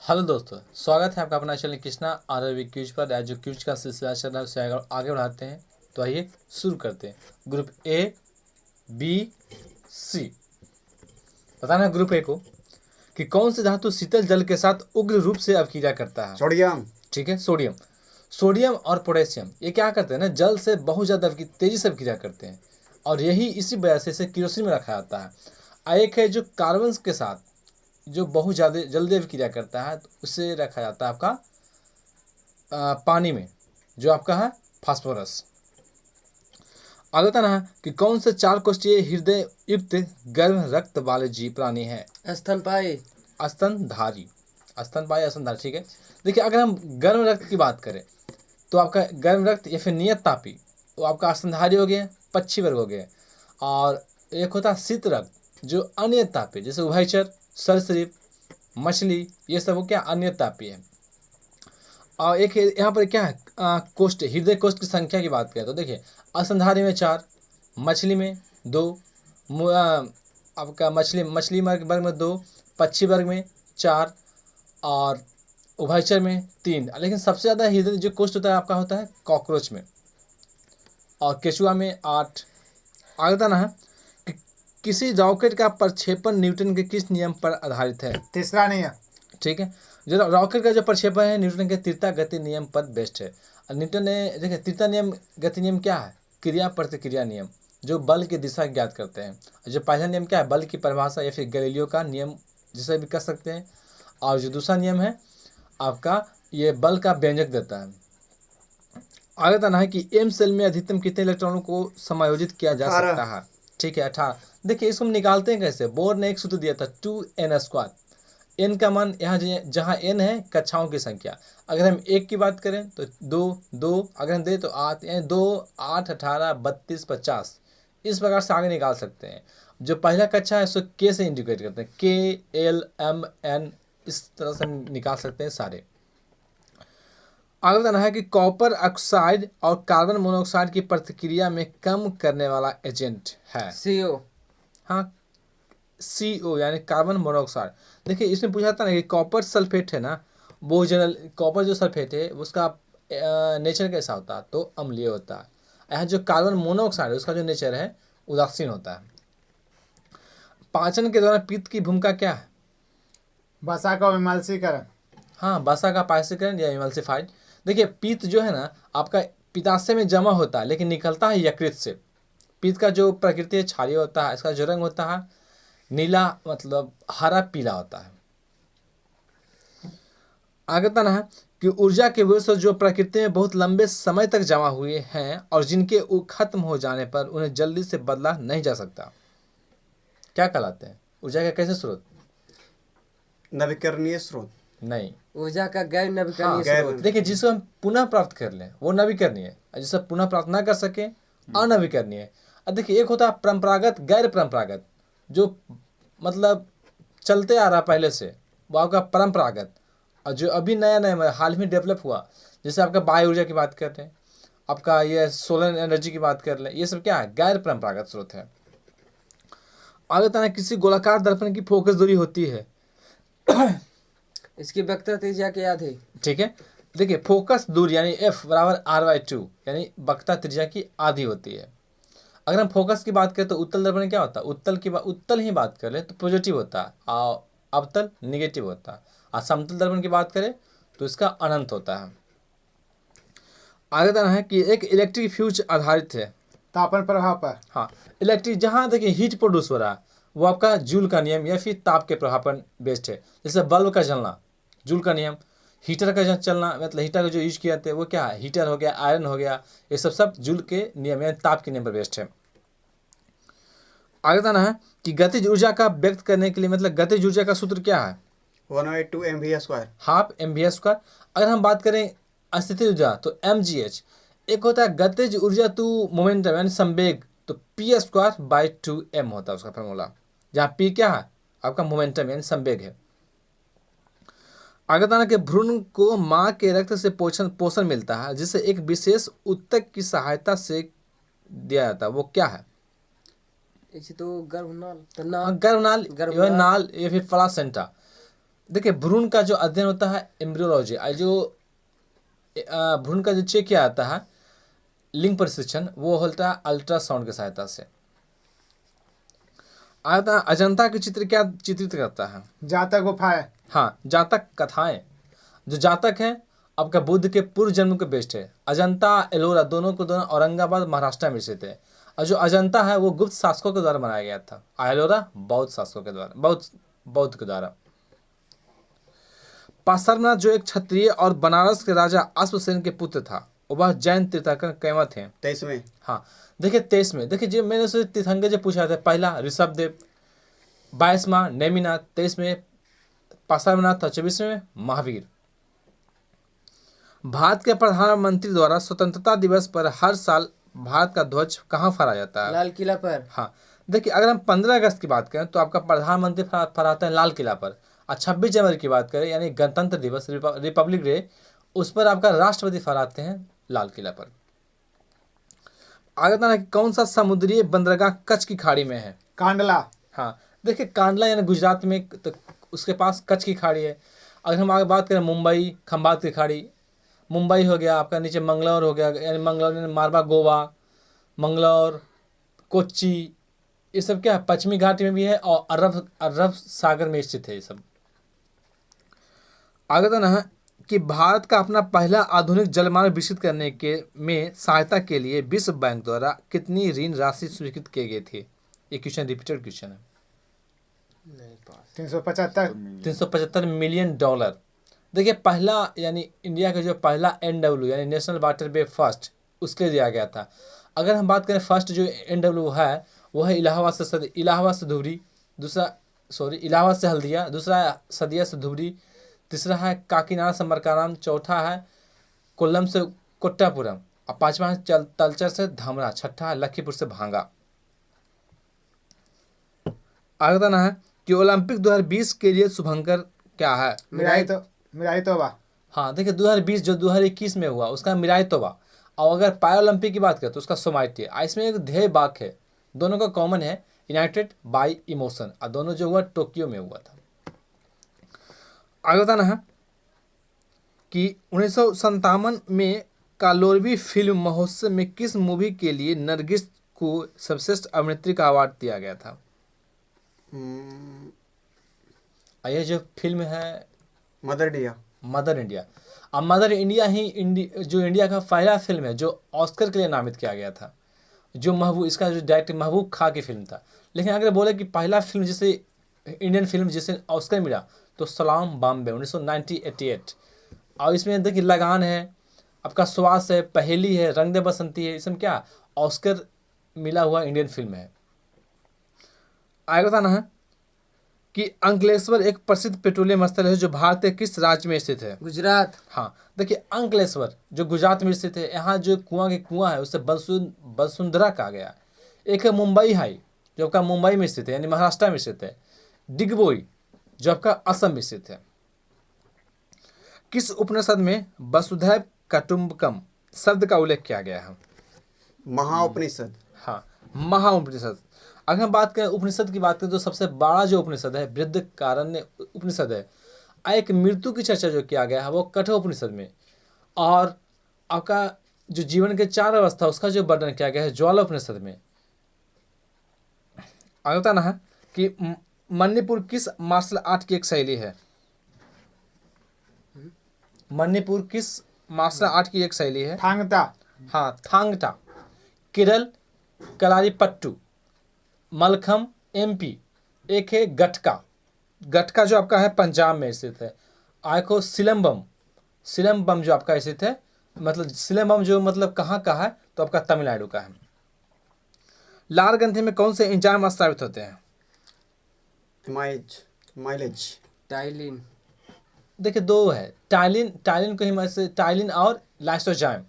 Hello दोस्तों, स्वागत है आपका अपना चैनल कृष्णा आरवी क्यूज पर। आज जो क्यूज का सिलसिला चल रहा है उसे आगे बढ़ाते हैं। तो आइए शुरू करते हैं। ग्रुप ए, बी, सी। बताना ग्रुप ए को कि कौन से धातु शीतल जल के साथ उग्र रूप से अवक्रिया करता है। सोडियम। ठीक है, सोडियम। सोडियम और पोटेशियम ये क्या करते हैं ना, जल से बहुत ज़्यादा तेजी से अवक्रिया करते हैं और यही इसी वजह से इसे केरोसिन में रखा जाता है। एक है जो कार्बन के साथ जो बहुत ज़्यादा जल्दी अभिक्रिया करता है, तो उसे रखा जाता है आपका पानी में, जो आपका है फास्फोरस। आगे बताना है कि कौन से चार कोष्ठीय हृदय युक्त गर्म रक्त वाले जीव प्राणी है। स्तनपायी। स्तनधारी। स्तनपायी, स्तनधारी। ठीक है, देखिए अगर हम गर्म रक्त की बात करें तो आपका गर्म रक्त या फिर नियत तापी, वो आपका स्तनधारी हो गया, पक्षी वर्ग हो गया। और एक होता है शीत रक्त जो अनियत तापी, जैसे उभयचर, सरीसृप, मछली, ये सब वो क्या अनियत तापी है। और एक यहाँ पर क्या है, कोष्ठ, हृदय कोष्ठ की संख्या की बात करें तो देखिए स्तनधारी में 4, मछली में 2, आपका मछली वर्ग में 2, पक्षी वर्ग में 4 और उभयचर में 3। लेकिन सबसे ज़्यादा हृदय जो कोष्ठ होता है आपका होता है कॉकरोच में, और केचुआ में 8। आगे बताना है कि किसी रॉकेट का प्रक्षेपण न्यूटन के किस नियम पर आधारित है। तीसरा नियम। ठीक है, जो रॉकेट का जो प्रक्षेपण है न्यूटन के तीव्रता गति नियम पर बेस्ड है। और न्यूटन ने देखिए तीव्रता नियम, गति नियम क्या है, क्रिया प्रतिक्रिया नियम, जो बल की दिशा ज्ञात करते हैं। जो पहला नियम क्या है, बल की परिभाषा या फिर गैलीलियो का नियम जिसे भी कह सकते हैं। और जो दूसरा नियम है आपका ये बल का व्यंजक देता है। आगे बताना है कि एम सेल में अधिकतम कितने इलेक्ट्रॉनों को समायोजित किया जा 18। सकता है। ठीक है, 18। देखिए इसको हम निकालते हैं कैसे, बोर ने एक सूत्र दिया था 2n²। एन का मान यहाँ जहाँ एन है कक्षाओं की संख्या, अगर हम 1 की बात करें तो 2 अगर हम दें तो 8, 2 8 18 32 50। इस प्रकार से आगे निकाल सकते हैं। जो पहला कक्षा है उसको के से इंडिकेट करते हैं, KLMN, इस तरह से हम निकाल सकते हैं सारे। आगे बताना है कि कॉपर ऑक्साइड और कार्बन मोनोऑक्साइड की प्रतिक्रिया में कम करने वाला एजेंट है। CO। हाँ, CO यानी कार्बन मोनोऑक्साइड। देखिए इसमें पूछा था ना कि कॉपर सल्फेट है ना, वो जनरल कॉपर जो सल्फेट है उसका नेचर कैसा होता है, तो अम्लीय होता है। यहाँ जो कार्बन मोनोऑक्साइड है उसका जो नेचर है उदासीन होता है। पाचन के दौरान पित्त की भूमिका क्या है। वसा का विमलसीकरण। हाँ, वसा का पायसीकरण या इमल्सिफाइड। देखिए पित्त जो है ना आपका पित्ताशय में जमा होता है लेकिन निकलता है यकृत से। पित्त का जो प्रकृति है क्षारीय होता है, इसका जो रंग होता है नीला, मतलब हरा पीला होता है। आगे बताना है कि ऊर्जा के वजह से जो प्रकृति में बहुत लंबे समय तक जमा हुए हैं और जिनके खत्म हो जाने पर उन्हें जल्दी से बदला नहीं जा सकता, क्या कहलाते हैं। ऊर्जा का कैसे स्रोत, नवीकरणीय स्रोत। नहीं, ऊर्जा का गैर नवीकरणीय हाँ, स्रोत। देखिए जिसको हम पुनः प्राप्त कर लें वो नवीकरणीय है, और जिसे पुनः प्राप्त ना कर सके अनवीकरणीय है। अब देखिए एक होता है परंपरागत, गैर परंपरागत, जो मतलब चलते आ रहा पहले से, वो आपका परंपरागत। और जो अभी नया नया हाल में डेवलप हुआ, जैसे आपका बायो ऊर्जा की बात कर रहे हैं, आपका ये सोलर एनर्जी की बात कर लें, ये सब क्या है, गैर परंपरागत स्रोत है। आगे बताना, किसी गोलाकार दर्पण की फोकस दूरी होती है। इसकी वक्र त्रिज्या क्या थी। ठीक है, देखिए फोकस दूरी यानी F बराबर R/2 यानी वक्रता त्रिज्या की आधी होती है। अगर हम फोकस की बात करें तो उत्तल दर्पण में क्या होता है, उत्तल ही बात करें तो पॉजिटिव होता है और अवतल निगेटिव होता है। और समतल दर्पण की बात करें तो इसका अनंत होता है। आगे बताना है कि एक इलेक्ट्रिक फ्यूज आधारित है तापन प्रभाव पर। हाँ, इलेक्ट्रिक जहाँ देखिए हीट प्रोड्यूस हो रहा है वो आपका जूल का नियम या फिर ताप के प्रभाव पर बेस्ड है। जैसे बल्ब का जलना जूल का नियम, हीटर का चलना मतलब हीटर का जो यूज किया जाता है वो क्या है, हीटर हो गया, आयरन हो गया, ये सब जूल के नियम या ताप के नियम पर बेस्ड है। आगे बताना है कि गतिज ऊर्जा का व्यक्त करने के लिए मतलब गतिज ऊर्जा का सूत्र क्या है, 1/2 mv²। Half mv²। अगर हम बात करें स्थितिज ऊर्जा तो mgh। एक होता है गतिज ऊर्जा टू मोमेंटम यानी संवेग, तो p²/2m होता है उसका फॉर्मूला, जहाँ p क्या है आपका मोमेंटम यानी संवेग है। आगे बताना कि भ्रूण को माँ के रक्त से पोषण मिलता है जिसे एक विशेष ऊतक की सहायता से दिया जाता है, वो क्या है। इसे तो गर्भनाल गर्भनाल, नाल या फिर प्लासेंटा। देखिए भ्रूण का जो अध्ययन होता है एम्ब्रियोलॉजी, जो भ्रूण का जो चेक किया जाता है लिंग प्रशिक्षण, वो होता है अल्ट्रासाउंड की सहायता से। आता है अजंता के चित्र क्या चित्रित करता है? जातक गुफा है। हाँ, जातक कथाएं। जो जातक है आपका बुद्ध के पूर्व जन्म के बेस्ट है। अजंता एलोरा दोनों को दोनों औरंगाबाद महाराष्ट्र में स्थित है। और जो अजंता है वो गुप्त शासकों के द्वारा बनाया गया था। एलोरा बौद्ध शासकों के द्वारा, बौद्ध के द्वारा। पार्श्वनाथ जो एक क्षत्रिय और बनारस के राजा अश्वसेन के पुत्र था, वह जैन तीर्थंकर कैवा थे? 23 में। हाँ, देखिए 23 में। देखिए जो मैंने उसे तीर्थंकर जो पूछा था, पहला ऋषभदेव, 22वां नेमिनाथ, 23 में पार्श्वनाथ और 24 में महावीर। भारत के प्रधानमंत्री द्वारा स्वतंत्रता दिवस पर हर साल भारत का ध्वज कहाँ फहराया जाता है? लाल किला पर। हाँ, देखिए अगर हम 15 अगस्त की बात करें तो आपका प्रधानमंत्री फहराते हैं लाल किला पर। और 26 जनवरी की बात करें यानी गणतंत्र दिवस रिपब्लिक डे, उस पर आपका राष्ट्रपति फहराते हैं लाल किला पर। आगे बताना कि कौन सा समुद्री बंदरगाह कच्छ की खाड़ी में है? कांडला। हाँ, देखिए कांडला यानी गुजरात में, तो उसके पास कच्छ की खाड़ी है। अगर हम आगे बात करें मुंबई खंबात की खाड़ी, मुंबई हो गया आपका, नीचे मंगलौर हो गया, यानी मंगलौर यानी मारवा गोवा, मंगलौर, कोच्चि, ये सब क्या है पश्चिमी घाट में भी है और अरब सागर में स्थित है ये सब। आगे तो ना है कि भारत का अपना पहला आधुनिक जलमार्ग विकसित करने के में सहायता के लिए विश्व बैंक द्वारा कितनी ऋण राशि स्वीकृत किए गए थे? ये क्वेश्चन रिपीटेड क्वेश्चन है। 375 मिलियन डॉलर। देखिए पहला यानी इंडिया का जो पहला NW यानी नेशनल वाटर वे फर्स्ट, उसके लिए दिया गया था। अगर हम बात करें फर्स्ट जो NW है वो है इलाहाबाद से धुबरी, इलाहाबाद से हल्दिया, दूसरा सदिया से धुबरी, तीसरा है काकीनाडा से मरकाराम, चौथा है कोल्लम से कोट्टापुरम और पांचवा है तलचर से धामरा, छठा है लखीपुर से भांगा। आगे बताना है कि ओलंपिक 2020 के लिए शुभंकर क्या है? मिराई तोबा। हाँ, देखिए 2020 जो 2021 में हुआ उसका मिराई तोबा। और अगर पैरालंपिक की बात करें तो उसका सोमाइटी। इसमें एक ध्येय वाक्य है, दोनों का कॉमन है, यूनाइटेड बाय इमोशन, और दोनों जो हुआ टोक्यो में हुआ था। आगे बताना है कि 1957 में कालोरबी फिल्म महोत्सव में किस मूवी के लिए नरगिस को सर्वश्रेष्ठ अभिनेत्री का अवार्ड दिया गया था? ये जो फिल्म है मदर इंडिया। अब मदर इंडिया ही जो इंडिया का पहला फिल्म है जो ऑस्कर के लिए नामित किया गया था। जो इसका जो डायरेक्टर महबूब खां की फिल्म था। लेकिन अगर बोले कि पहला फिल्म जिसे इंडियन फिल्म जिसे ऑस्कर मिला तो सलाम बॉम्बे 1988। और इसमें देखिए लगान है, आपका श्वास है, पहेली है, रंग दे बसंती है, इसमें क्या ऑस्कर मिला हुआ इंडियन फिल्म है। आगे बताना है कि अंकलेश्वर एक प्रसिद्ध पेट्रोलियम स्थल है जो भारत के किस राज्य में स्थित है? गुजरात। हाँ, देखिए अंकलेश्वर जो गुजरात में स्थित है, यहाँ जो कुआं है उससे वसुंधरा कहा गया। एक है मुंबई हाई जो आपका मुंबई में स्थित है यानी महाराष्ट्र में स्थित है। डिगबोई जो आपका असम में स्थित है। किस उपनिषद में वसुधैव कुटुंबकम शब्द का उल्लेख किया गया है? महाउपनिषद। हाँ, महाउपनिषद। अगर हम बात करें उपनिषद की बात करें तो सबसे बड़ा जो उपनिषद है बृहदारण्यक उपनिषद है। एक मृत्यु की चर्चा जो किया गया है वो कठोपनिषद में। और आपका जो जीवन के 4 अवस्था उसका जो वर्णन किया गया है ज्वाला उपनिषद में। आगे बताना है कि मणिपुर किस मार्शल आर्ट की एक शैली है? मणिपुर किस मार्शल आर्ट की एक शैली है? थांगता। हाँ, थांगटा। केरल कलारीपट्टू, मलखम MP, एक है गटका जो आपका है पंजाब में स्थित है। आखो सिलम्बम जो आपका स्थित है, मतलब सिलम्बम जो मतलब कहाँ का है तो आपका तमिलनाडु का है। लाल ग्रंथि में कौन से एंजाइम स्रावित होते हैं? माइलेज। टाइलिन। देखिए 2 है, टाइलिन को ही से टाइलिन और लाइसोजाइम।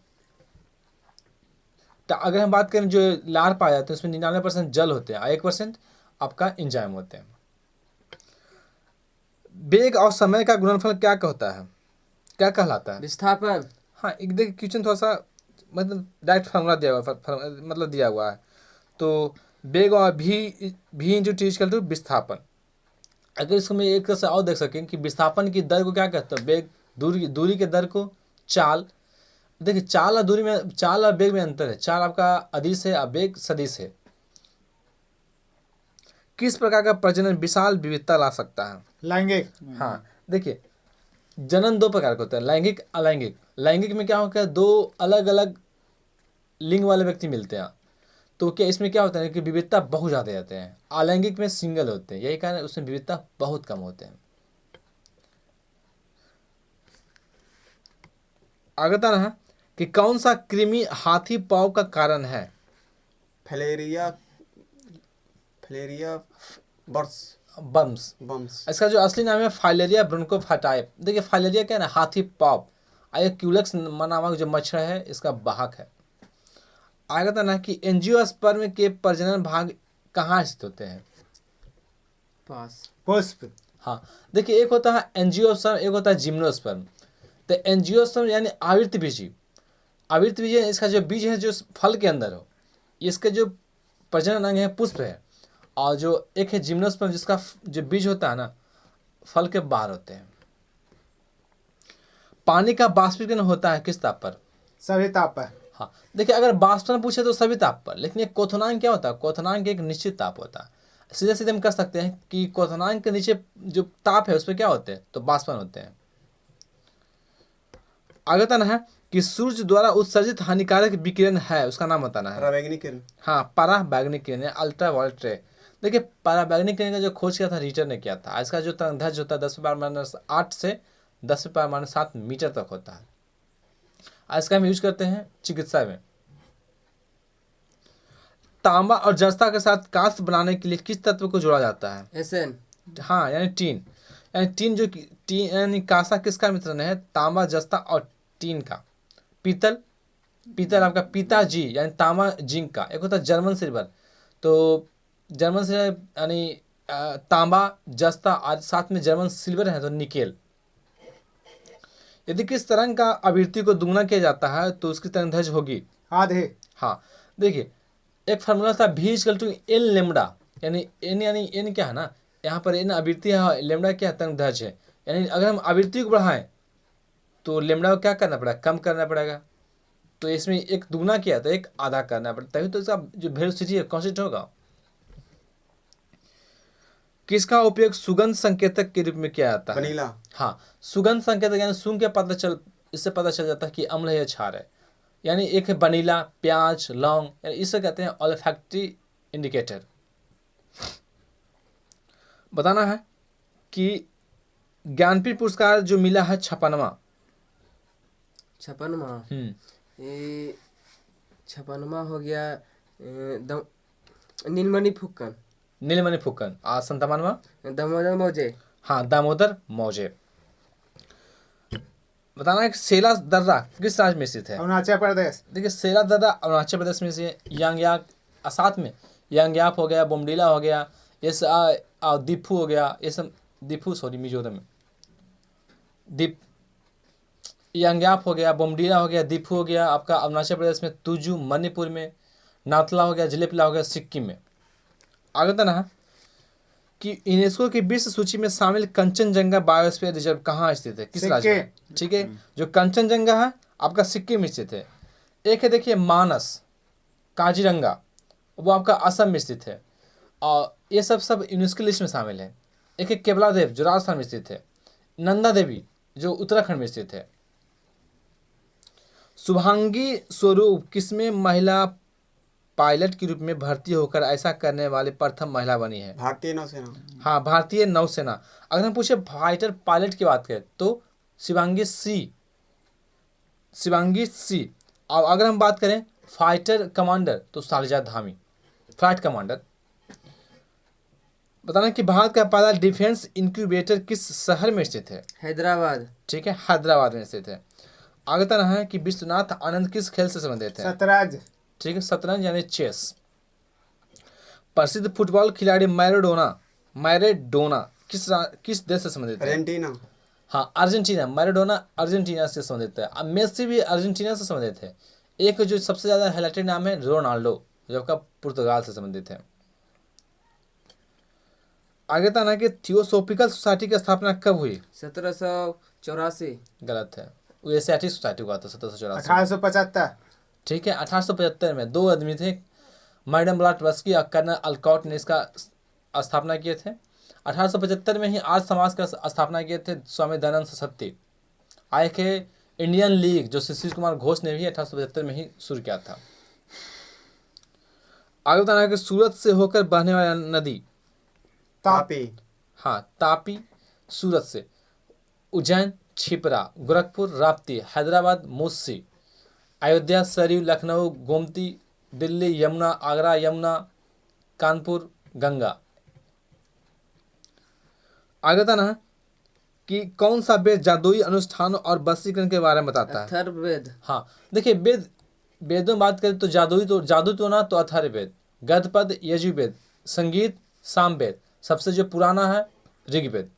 अगर हम बात करें जो लार पाया जाते हैं उसमें 99% जल होते हैं और 1% आपका एंजाइम होते हैं। वेग और समय का गुणनफल क्या कहता है, क्या कहलाता है? विस्थापन। हाँ, एक देखिए क्वेश्चन थोड़ा सा मतलब डायरेक्ट फार्मूला दिया हुआ मतलब दिया हुआ है। तो वेग और v into T equal to विस्थापन। अगर इसको मैं एक तरह से और देख सकें कि विस्थापन की दर को क्या कहते हैं, वेग, दूरी के दर को चाल। देखिए चाल और वेग में अंतर है। चाल आपका अदिश है और वेग सदिश है। किस प्रकार का प्रजनन विशाल विविधता ला सकता है? लैंगिक। हाँ देखिए, जनन दो प्रकार का होता है, लैंगिक अलैंगिक। लैंगिक में क्या होता है, दो अलग अलग लिंग वाले व्यक्ति मिलते हैं, तो क्या इसमें क्या होता है कि विविधता बहुत ज़्यादा जाते हैं। अलैंगिक में सिंगल होते हैं, यही कारण है उसमें विविधता बहुत कम होते हैं। अगला है कि कौन सा कृमि हाथी पाँव का कारण है? फैलेरिया बम्स। बम्स। इसका जो असली नाम है फाइलेरिया ब्रोंकोफाइटाई। देखिए फाइलेरिया क्या है ना, हाथी पाँव। ये क्यूलेक्स नामक जो मच्छर है इसका वाहक है। आगे ना कि एंजियोस्पर्म के प्रजनन भाग कहाँ स्थित होते हैं? पुष्प। हाँ देखिए, एक होता है एंजियोस्पर्म, एक होता है जिम्नोस्पर्म। तो एंजियोस्पर्म यानी आवृत्त बीजी। आवृत्त बीज इसका जो बीज है जो फल के अंदर हो, इसके जो प्रजनन अंग है पुष्प है। और जो एक है जिम्नोस्पर्म जिसका जो बीज होता है ना फल के बाहर होते हैं। पानी का बाष्पीकरण होता है किस ताप पर? सभी ताप पर। हाँ देखिए, अगर बाष्पीकरण पूछे तो सभी ताप पर, लेकिन एक क्वथनांक क्या होता है? क्वथनांक एक निश्चित ताप होता है। सीधे सीधे हम कह सकते हैं कि क्वथनांक के नीचे जो ताप है उस पर क्या होते हैं, तो बाष्पीकरण होते हैं। आगतन है कि सूर्य द्वारा उत्सर्जित हानिकारक विकिरण है, उसका नाम बताना है। पराबैंगनी किरण। हाँ, पराबैंगनी किरण या अल्ट्रावायलेट रे। देखिए पराबैंगनी किरण का जो खोज किया था रिटर ने किया था। इसका जो तरंगदैर्घ्य होता है 10⁻⁸ से 10⁻⁷ मीटर तक होता है। इसका हम यूज करते हैं चिकित्सा में। तांबा और जस्ता के साथ कांस्य बनाने के लिए किस तत्व को जोड़ा जाता है? एसन। हाँ यानी टीन। यानी टीन यानी कांसा किसका मिश्रण है? तांबा, जस्ता और टीन का। पीतल आपका पिताजी यानी तांबा जिंक का। एक होता है जर्मन सिल्वर, तो जर्मन सिल्वर यानी तांबा, जस्ता और साथ में जर्मन सिल्वर है तो निकेल। यदि किस तरंग का आवृत्ति को दुगना किया जाता है तो उसकी तरंगदैर्घ्य होगी आधे। हाँ देखिए, एक फार्मूला था V = N लेमडा। यानी N क्या है ना, यहाँ पर N आवृत्ति है, लेमडा क्या तरंगदैर्घ्य है। यानी अगर हम आवृत्ति को बढ़ाएं तो लेमडा को क्या करना पड़ेगा? कम करना पड़ेगा। तो इसमें एक दुगना किया तो एक आधा करना पड़ता है, तभी तो इसका जो वेलोसिटी है कांस्टेंट होगा। किसका उपयोग सुगंध संकेतक के रूप में किया जाता है? वनीला। हाँ, सुगंध संकेतक यानी सूंघ के इससे पता चल जाता है कि अम्ल है या क्षार है। यानी एक है वनीला, प्याज, लौंग, इसे कहते हैं ऑल्फैक्टरी इंडिकेटर। बताना है कि ज्ञानपीठ पुरस्कार जो मिला है 56वां। 56वां ये 56वां हो गया नीलमणि फुक्कन। नीलमणि फुक्कन। 57वां दामोदर मौजे। हाँ, दामोदर मौजे। बताना है कि सेला दर्रा किस राज्य में स्थित है? अरुणाचल प्रदेश। देखिए सेला दर्रा अरुणाचल प्रदेश में से यांगयाक, साथ में यांगयाप हो गया, बोमडीला हो गया, ये दीफू हो गया, ये सब दीफू मिजोरम में। यांगयाप हो गया, बोमडीला हो गया, दीफू हो गया आपका अरुणाचल प्रदेश में, तुजू मणिपुर में, नाथला हो गया, जिलेपला हो गया सिक्किम में। आगे है कि यूनेस्को की विश्व सूची में शामिल कंचनजंगा बायोस्फीयर रिजर्व कहाँ स्थित है, किस राज्य में? ठीक है, जो कंचनजंगा है आपका सिक्किम में स्थित है। एक है देखिए मानस, काजीरंगा, वो आपका असम में स्थित है और ये सब यूनेस्को लिस्ट में शामिल है। एक है केवलादेव जो राजस्थान में स्थित है। नंदा देवी जो उत्तराखंड में स्थित है। शुभांगी स्वरूप किसमें महिला पायलट के रूप में भर्ती होकर ऐसा करने वाली प्रथम महिला बनी है? भारतीय नौसेना। हाँ, भारतीय नौसेना। अगर हम पूछे फाइटर पायलट की बात करें तो शिवांगी सी। और अगर हम बात करें फाइटर कमांडर तो शालिजा धामी, फ्लाइट कमांडर। बताना कि भारत का पहला डिफेंस इंक्यूबेटर किस शहर में स्थित है? हैदराबाद। ठीक है, हैदराबाद में स्थित है। आगे तरह है कि विश्वनाथ आनंद किस खेल से संबंधित है? शतरंज। ठीक है, शतरंज यानी चेस। प्रसिद्ध फुटबॉल खिलाड़ी मैराडोना किस देश से संबंधित है? अर्जेंटीना। हाँ, अर्जेंटीना। मैराडोना अर्जेंटीना से संबंधित है। अब मेसी भी अर्जेंटीना से संबंधित है। एक जो सबसे ज्यादा हाईलाइटेड नाम है रोनाल्डो, जो आपका पुर्तगाल से संबंधित है। आगे था ना कि थियोसोफिकल सोसाइटी की स्थापना कब हुई? 1784। गलत है, वो एशियाटिक सोसाइटी हुआ था 1784। 1875। ठीक है, 1875 में दो आदमी थे, मैडम ब्लाटवस्की और कर्नल अल्कॉट ने इसका स्थापना किए थे। 1875 में ही आर्य समाज का स्थापना किए थे स्वामी दयानंद सरस्वती। आए थे इंडियन लीग जो शिशिर कुमार घोष ने भी 1875 में ही शुरू किया था। आगे बताना है कि सूरत से होकर बहने वाली नदी। तापी। हाँ, तापी सूरत से, उज्जैन, छिपरा, गोरखपुर, राप्ती, हैदराबाद, मूसी, अयोध्या, सरयू, लखनऊ, गोमती, दिल्ली, यमुना, आगरा, यमुना, कानपुर, गंगा। आगे था ना कि कौन सा वेद जादुई अनुष्ठान और वशीकरण के बारे में बताता है? अथर्ववेद। हाँ, देखिए वेदों में बात करें तो जादू तो ना तो अथर्ववेद, गद्यपद यजुर्वेद, संगीत सामवेद, सबसे जो पुराना है ऋग्वेद।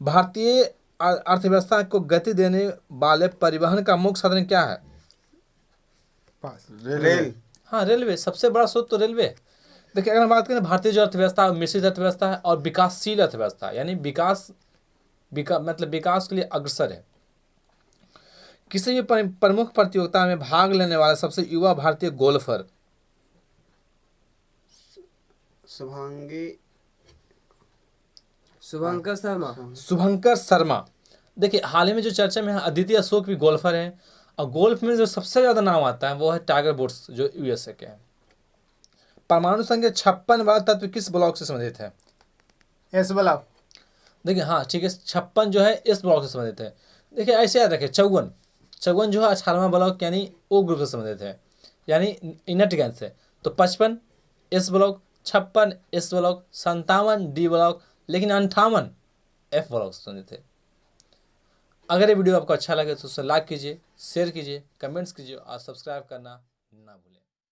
भारतीय अर्थव्यवस्था को गति देने वाले परिवहन का मुख्य साधन क्या है? पास। रेल। हाँ, रेलवे, सबसे बड़ा स्रोत तो रेलवे। देखिए अगर हम बात करें भारतीय जो अर्थव्यवस्था मिश्रित अर्थव्यवस्था है और विकासशील अर्थव्यवस्था, यानी मतलब विकास के लिए अग्रसर है। किसी भी प्रमुख प्रतियोगिता में भाग लेने वाला सबसे युवा भारतीय गोल्फर? शुभंकर शर्मा। शुभंकर शर्मा। देखिए हाल ही में जो चर्चा में है अदिति अशोक भी गोल्फर हैं, और गोल्फ में जो सबसे ज़्यादा नाम आता है वो है टाइगर वुड्स जो यूएसए के हैं। परमाणु संख्या 56 वाला तत्व किस ब्लॉक से संबंधित है? S block. देखिए हाँ ठीक है, 56 जो है इस ब्लॉक से संबंधित है। देखिए ऐसे याद रखें, 54 जो है 18वां ब्लॉक यानी ओ ग्रुप से संबंधित है, यानी इनर्ट गैस से। तो 55 S block, 56 S block, 57 D block, लेकिन 58 एफ ब्लॉक से संबंधित है। अगर ये वीडियो आपको अच्छा लगे तो उसे लाइक कीजिए, शेयर कीजिए, कमेंट्स कीजिए और सब्सक्राइब करना ना भूलें।